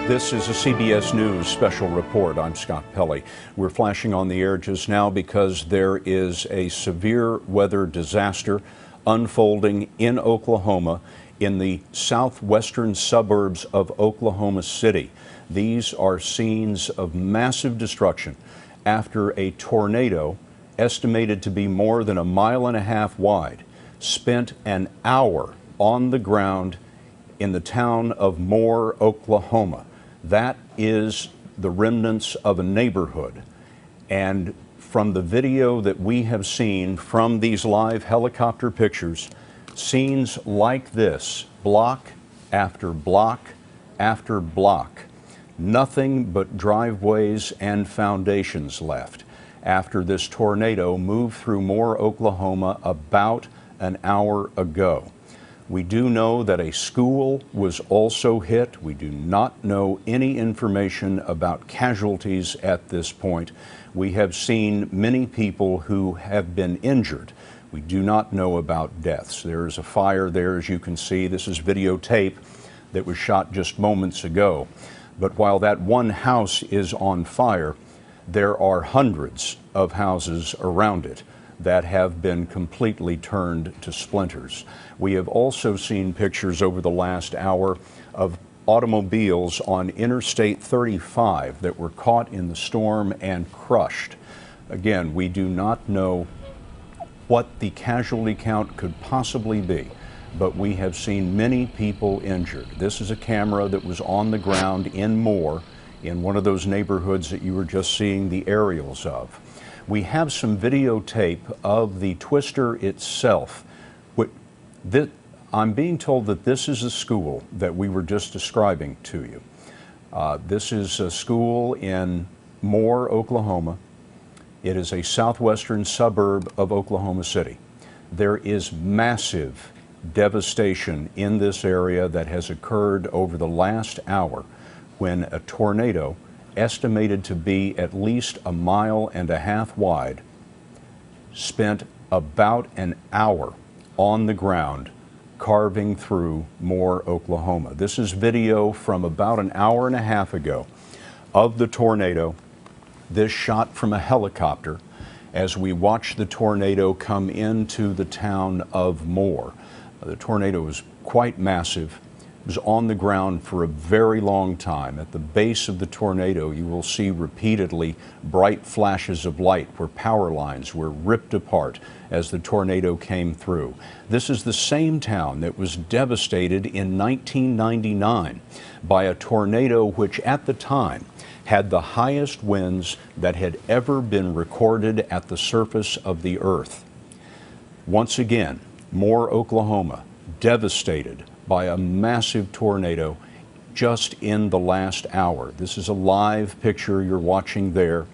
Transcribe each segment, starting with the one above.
This is a CBS News special report. I'm Scott Pelley. We're flashing on the air just now because there is a severe weather disaster unfolding in Oklahoma in the southwestern suburbs of Oklahoma City. These are scenes of massive destruction after a tornado estimated to be more than 1.5 miles wide spent an hour on the ground in the town of Moore, Oklahoma. That is the remnants of a neighborhood. And from the video that we have seen from these live helicopter pictures, scenes like this, block after block after block, nothing but driveways and foundations left after this tornado moved through Moore, Oklahoma about an hour ago. We do know that a school was also hit. We do not know any information about casualties at this point. We have seen many people who have been injured. We do not know about deaths. There is a fire there, as you can see. This is videotape that was shot just moments ago. But while that one house is on fire, there are hundreds of houses around it that have been completely turned to splinters. We have also seen pictures over the last hour of automobiles on Interstate 35 that were caught in the storm and crushed. Again, we do not know what the casualty count could possibly be, but we have seen many people injured. This is a camera that was on the ground in Moore, in one of those neighborhoods that you were just seeing the aerials of. We have some videotape of the twister itself. I'm being told that this is a school that we were just describing to you. This is a school in Moore, Oklahoma. It is a southwestern suburb of Oklahoma City. There is massive devastation in this area that has occurred over the last hour when a tornado estimated to be at least 1.5 miles wide, spent about an hour on the ground carving through Moore, Oklahoma. This is video from about an hour and a half ago of the tornado. This shot from a helicopter as we watch the tornado come into the town of Moore. The tornado was quite massive. Was on the ground for a very long time. At the base of the tornado, you will see repeatedly bright flashes of light where power lines were ripped apart as the tornado came through. This is the same town that was devastated in 1999 by a tornado which at the time had the highest winds that had ever been recorded at the surface of the earth. Once again, Moore, Oklahoma, devastated by a massive tornado just in the last hour. This is a live picture you're watching there.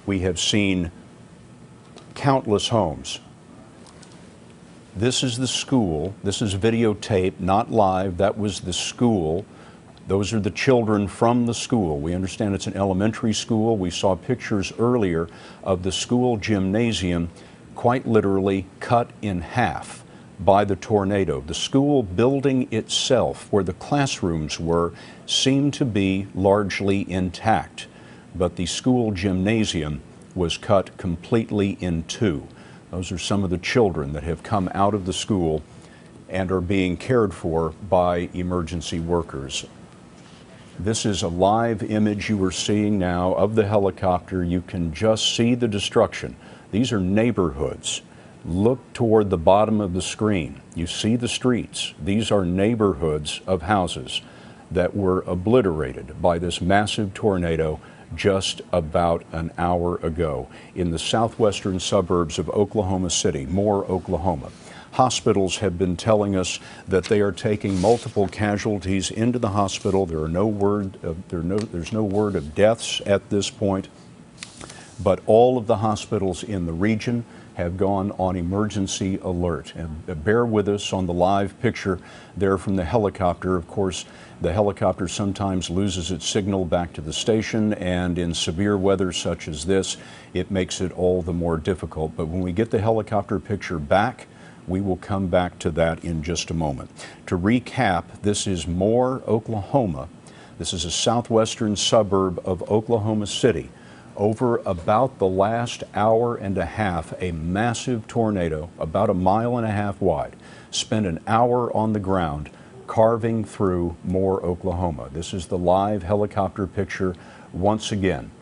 We have seen countless homes. This is the school. This is videotape, not live. That was the school. Those are the children from the school. We understand it's an elementary school. We saw pictures earlier of the school gymnasium quite literally cut in half by the tornado. The school building itself, where the classrooms were, seemed to be largely intact, but the school gymnasium was cut completely in two. Those are some of the children that have come out of the school and are being cared for by emergency workers. This is a live image you are seeing now of the helicopter. You can just see the destruction. These are neighborhoods. Look toward the bottom of the screen. You see the streets. These are neighborhoods of houses that were obliterated by this massive tornado just about an hour ago in the southwestern suburbs of Oklahoma City, Moore, Oklahoma. Hospitals have been telling us that they are taking multiple casualties into the hospital. There's no word of deaths at this point, but all of the hospitals in the region have gone on emergency alert. And bear with us on the live picture there from the helicopter. Of course, the helicopter sometimes loses its signal back to the station, and in severe weather such as this, it makes it all the more difficult. But when we get the helicopter picture back, we will come back to that in just a moment. To recap, this is Moore, Oklahoma, This is a southwestern suburb of Oklahoma City. Over about the last hour and a half, a massive tornado, about 1.5 miles wide, spent an hour on the ground carving through Moore, Oklahoma. This is the live helicopter picture once again.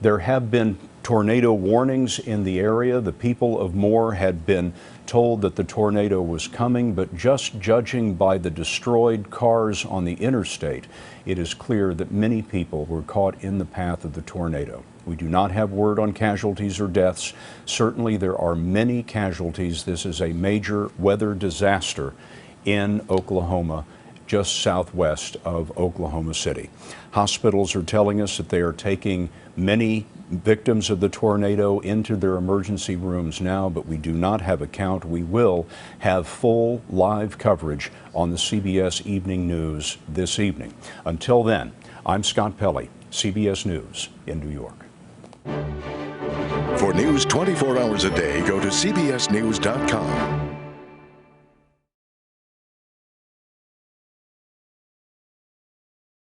There have been tornado warnings in the area. The people of Moore had been told that the tornado was coming, but just judging by the destroyed cars on the interstate, it is clear that many people were caught in the path of the tornado. We do not have word on casualties or deaths. Certainly there are many casualties. This is a major weather disaster in Oklahoma, just southwest of Oklahoma City. Hospitals are telling us that they are taking many victims of the tornado into their emergency rooms now, but we do not have a count. We will have full live coverage on the CBS Evening News this evening. Until then, I'm Scott Pelley, CBS News in New York. For news 24 hours a day, go to cbsnews.com.